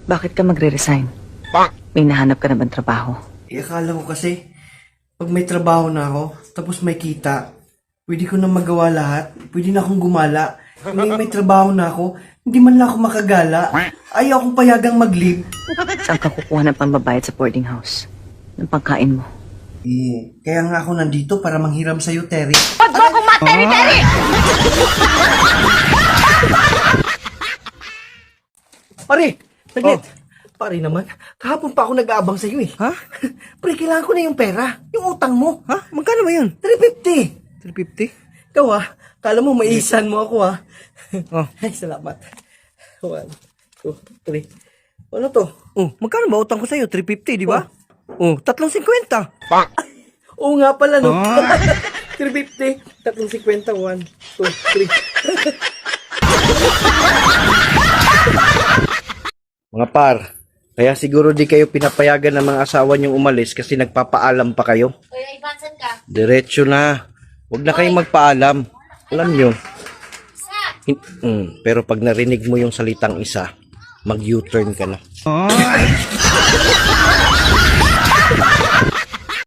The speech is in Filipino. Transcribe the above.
Bakit ka magre-resign? May nahanap ka na bang trabaho? Akala ko kasi, pag may trabaho na ako, tapos may kita, pwede ko na magawa lahat, pwede na akong gumala. Ngayon may trabaho na ako, hindi man lang ako makagala. Ayaw akong payagang mag-leave. Saan ka kukuha ng pambabayad sa boarding house? Ng pagkain mo? Kaya nga ako nandito para manghiram sa'yo, Terry. Wag mo akong materi-teri! Pare, saglit. Pare naman, kahapon pa ako nag-aabang sa'yo eh. Ha? Pre, kailangan ko na yung pera. Yung utang mo. Ha? Magkano ba yun? 350. 350? Ikaw kala mo maisan mo ako Oh. Ay, salamat. 1, 2, 3. Ano to? Oh, magkano ba utang ko sa'yo? 350, di ba? Oh, 350. Oo nga pala, no? 350, 350, 1, 2, 3. Mga par, kaya siguro di kayo pinapayagan ng mga asawa niyong umalis kasi nagpapaalam pa kayo. Kuya, ibansan ka. Diretso na. Huwag na kayong magpaalam. Alam nyo. Pero pag narinig mo yung salitang isa, mag-U-turn ka na.